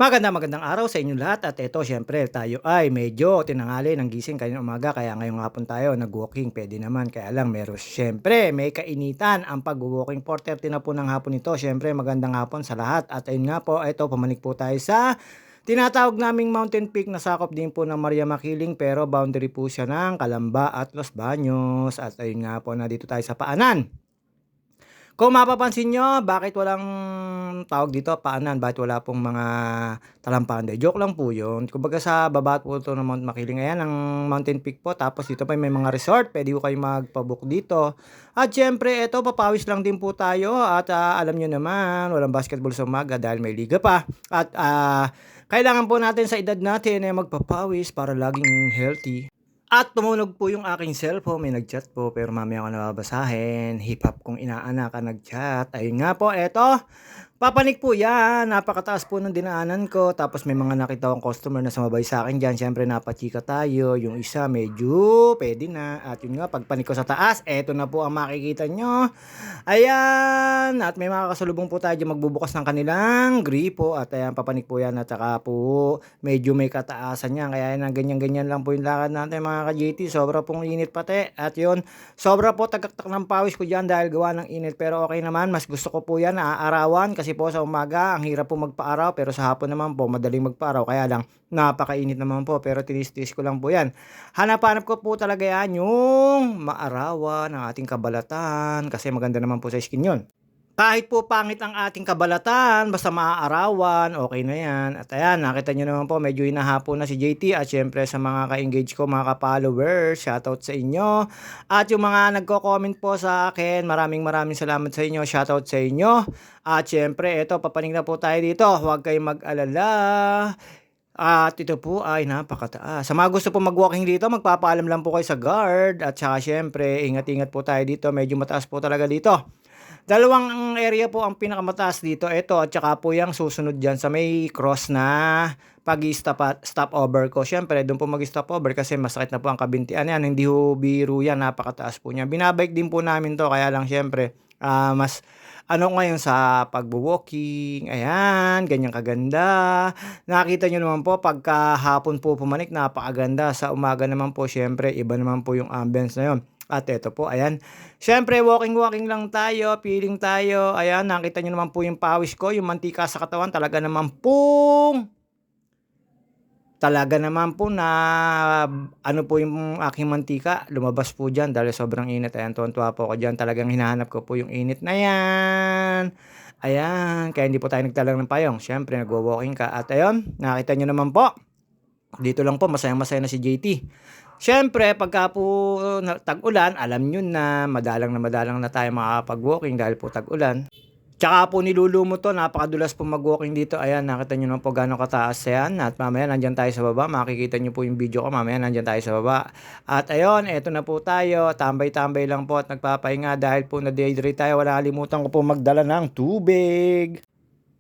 Magandang araw sa inyong lahat at eto siyempre tayo ay medyo tinanghali ng gising kaninang umaga kaya ngayong hapon tayo nag-walking pwede naman kaya lang meron siyempre may kainitan ang pag-walking 4:30 na po ng hapon ito siyempre magandang hapon sa lahat at ayun nga po eto pumanik po tayo sa tinatawag naming Mountain Peak na sakop din po ng Maria Makiling pero boundary po siya ng Calamba at Los Baños at ayun nga po na dito tayo sa Paanan. Kung mapapansin niyo, bakit walang tawag dito, paanan, bakit wala pong mga talampakan, 'di joke lang po 'yun. Kumbaga sa baba po 'to ng Mount Makiling, ayan ang Mountain Peak po, tapos dito pa may mga resort, puwede po kayong magpa-book dito. At siyempre eto papawis lang din po tayo at, alam niyo naman walang basketball sa umaga dahil may liga pa at, kailangan po natin sa edad natin, eh, magpapawis para laging healthy. At tumunog po yung aking cellphone, may nag-chat po pero mamaya ko na babasahin. Hip-hop kong inaanakan nag-chat. Ayun nga po, eto. Papanik po yan, napakataas po ng dinaanan ko. Tapos may mga nakita akong customer na sumabay sa akin dyan. Siyempre napachika tayo. Yung isa medyo pwede na. At yun nga, pagpanik ko sa taas, eto na po ang makikita nyo. Ayan, at may mga kasalubong po tayo dyan magbubukas ng kanilang gripo. At ayan, papanik po yan. At saka po, medyo may kataasan yan. Kaya yan, ganyan-ganyan lang po yung lakad natin mga ka-JT. Sobra pong init pati. At yun, sobra po tagaktak ng pawis ko dyan dahil gawa ng init. Pero okay naman, mas gusto ko po yan naaarawan. Kasi po sa umaga, ang hirap po magpaaraw. Pero sa hapon naman po, madaling magpaaraw. Kaya lang, napakainit naman po. Pero tinis-tinis ko lang po yan. Hanap-hanap ko po talaga yan yung maarawan ng ating kabalatan. Kasi maganda naman po sa skin yun. Kahit po pangit ang ating kabalatan, basta maaarawan, okay na yan. At ayan, nakita nyo naman po, medyo hinahapon na si JT at syempre sa mga ka-engage ko, mga ka-followers, shoutout sa inyo. At yung mga nagko-comment po sa akin, maraming salamat sa inyo, shoutout sa inyo. At syempre, eto, papanig na po tayo dito. Huwag kayong mag-alala. At ito po ay napakataas. Sa mga gusto po mag-walking dito, magpapaalam lang po kayo sa guard. At saka syempre, ingat-ingat po tayo dito. Medyo mataas po talaga dito. Dalawang area po ang pinakamataas dito. Ito at saka po yung susunod dyan sa may cross na stopover ko. Siyempre, doon po mag-stopover kasi masakit na po ang kabintian. Yan, hindi ho biro yan. Napakataas po niya. Binabike din po namin to. Kaya lang siyempre, mas ano ngayon sa pagbo-walking. Ayan, ganyan kaganda. Nakita nyo naman po, pagka hapon po pumanik, napakaganda. Sa umaga naman po, siyempre, iba naman po yung ambience na yun. At eto po, ayan. Siyempre, walking lang tayo, feeling tayo. Ayan, nakita nyo naman po yung pawis ko, yung mantika sa katawan. Talaga naman po na ano po yung aking mantika. Lumabas po dyan dahil sobrang init. Ayan, tuwan-tuwa po ako dyan. Talagang hinahanap ko po yung init na yan. Ayan, kaya hindi po tayo nagtalang ng payong. Siyempre, nagwo-walking ka. At ayun, nakita nyo naman po. Dito lang po, masayang-masaya na si JT. Siyempre, pagka po tag-ulan, alam nyo na madalang na tayo makakapag-walking dahil po tag-ulan. Tsaka po nilulumo 'to, napakadulas po mag-walking dito. Ayan, nakita niyo naman po gaano kataas yan at mamaya nandiyan tayo sa baba. Makikita niyo po yung video ko mamaya nandiyan tayo sa baba. At ayun, eto na po tayo. Tambay-tambay lang po at nagpapahinga dahil po na-dehydrate tayo. Wala kalimutan ko po magdala ng tubig.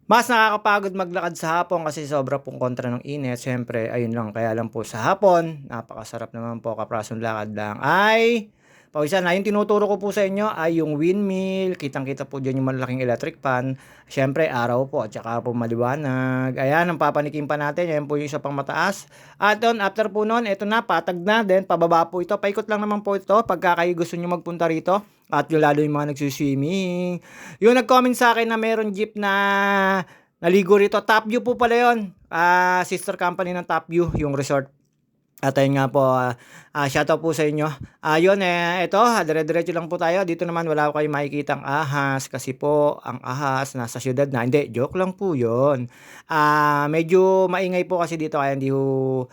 Mas nakakapagod maglakad sa hapon kasi sobra pong kontra ng init. Siyempre, ayun lang. Kaya lang po sa hapon, napakasarap naman po kaprasong lakad lang ay pawisan na. Yung tinuturo ko po sa inyo ay yung windmill. Kitang-kita po dyan yung malaking electric fan. Siyempre, araw po at saka po maliwanag. Ayan, ang papanikin pa natin. Ayan po yung isa pang mataas. At doon, after po noon, eto na, patag na. Then, pababa po ito. Paikot lang naman po ito pagka kayo gusto nyo magpunta rito. At yung lalo yung mga nagsuswimming. Yung nag-comment sa akin na meron jeep na naligo rito. Top View po pala yun. Sister company ng Top View, yung resort. At ayun nga po, shoutout po sa inyo. Yun ito, dire-diretso lang po tayo. Dito naman wala ko kayong makikitang ahas kasi po ang ahas nasa syudad na. Hindi, joke lang po yun. Medyo maingay po kasi dito kaya hindi ho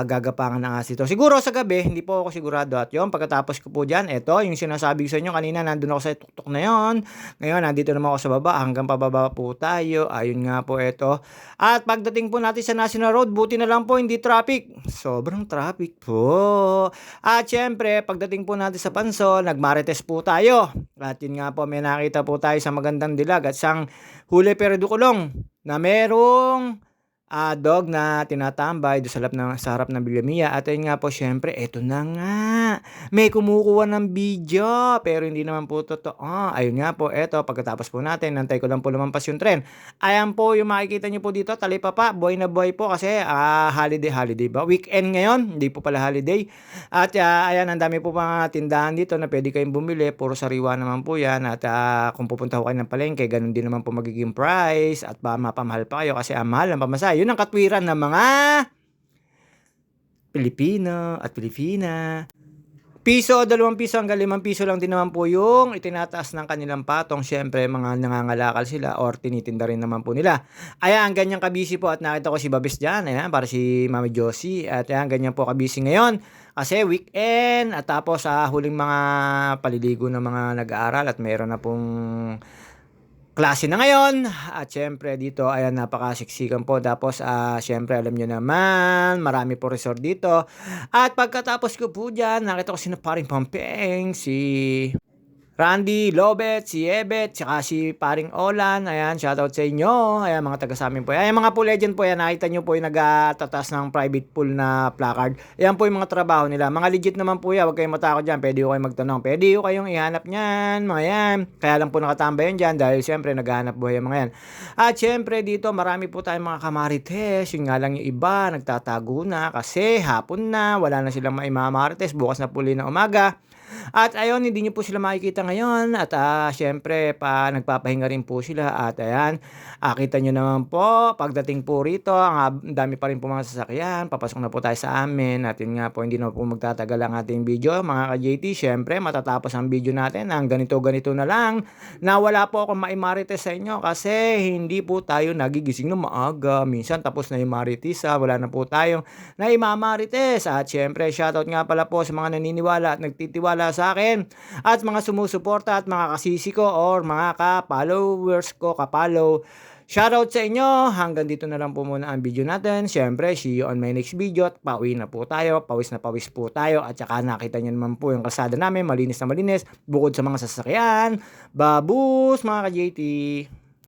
gagapangan ng ahas dito. Siguro sa gabi, hindi po ako sigurado. At yun, pagkatapos ko po dyan, ito, yung sinasabi ko sa inyo kanina, nandun ako sa tuktok na yun. Ngayon, nandito naman ako sa baba, hanggang pababa po tayo. Ayun nga po ito. At pagdating po natin sa National Road, buti na lang po hindi traffic. Sobrang traffic po. At syempre, pagdating po natin sa Pansol, nagmarites po tayo. At yun nga po, may nakita po tayo sa magandang dilag at sang huli pero dukulong na merong Dog na tinatambay do'n sa harap ng Bilyamia at ayun nga po siyempre eto na nga, may kumukuha ng video pero hindi naman po totoo. Ayun nga po eto pagkatapos po natin nantay ko lang po lumampas yung tren. Ayan po yung makikita niyo po dito talipapa, buhay na buhay po kasi, holiday ba, weekend ngayon, hindi po pala holiday. At, ayan ang dami po mga tindahan dito na puwede kayong bumili, puro sariwa naman po 'yan at, kung pupunta ho kayo ng palengke gano'n din naman po magiging price at mapamahal pa kayo kasi ang mahal ng pamasahe. 'Yun ang katwiran ng mga Pilipino at Pilipina. Piso, ₱2 hanggang ₱5 lang din naman po yung itinataas ng kanilang patong. Siyempre mga nangangalakal sila or tinitinda rin naman po nila. Ayan, ganyan ka-busy po at nakita ko si Babes diyan, ayan, para si Mami Josie at ayan, ganyan po ka-busy ngayon kasi weekend at tapos, sa huling mga paliligo ng mga nag-aaral at meron na pong klase na ngayon at siyempre dito ayan napakasiksikan po tapos, siyempre alam niyo naman marami po resort dito at pagkatapos ko po diyan nakita ko sina paring Pampeng, si Randy, Lobet, si Ebet, tsaka si paring Olan, ayan shoutout sa inyo, ayan mga taga sa'min po yan. Ayan mga pool legend po yan, nakita niyo po yung nagtataas ng private pool na placard, ayan po yung mga trabaho nila, mga legit naman po yan, huwag kayong matakot diyan, puwede ko kayong magtanong, puwede ko kayong ihanap niyan, mga yan. Kaya lang po nakatambay yan diyan dahil siyempre naghahanap buhay ang mga yan. At siyempre dito marami po tayong mga kamarites, yun nga lang yung iba nagtatago na kasi hapon na, wala na silang maimamarites, bukas na po uli ng umaga. At ayun, hindi niyo po sila makikita ngayon at, siyempre nagpapahinga rin po sila at ayan, kita niyo naman po pagdating po rito ang dami pa rin po mga sasakyan, papasok na po tayo sa amin at yun nga po hindi na po magtatagal ang ating video mga ka-JT. Siyempre matatapos ang video natin ng ganito-ganito na lang na wala po akong maimarites sa inyo kasi hindi po tayo nagigising ng maaga. Minsan tapos na yung marites, wala na po tayong naimamarites at siyempre shoutout nga pala po sa mga naniniwala at nagtitiwala sa akin at mga sumusuporta at mga kasisi ko or mga ka-followers ko, ka-follow. Shoutout sa inyo. Hanggang dito na lang po muna ang video natin. Siyempre, see you on my next video. At pauwi na po tayo. Pawis na pawis po tayo. At saka nakita nyo naman po yung kalsada namin. Malinis na malinis. Bukod sa mga sasakyan. Babus mga ka-JT.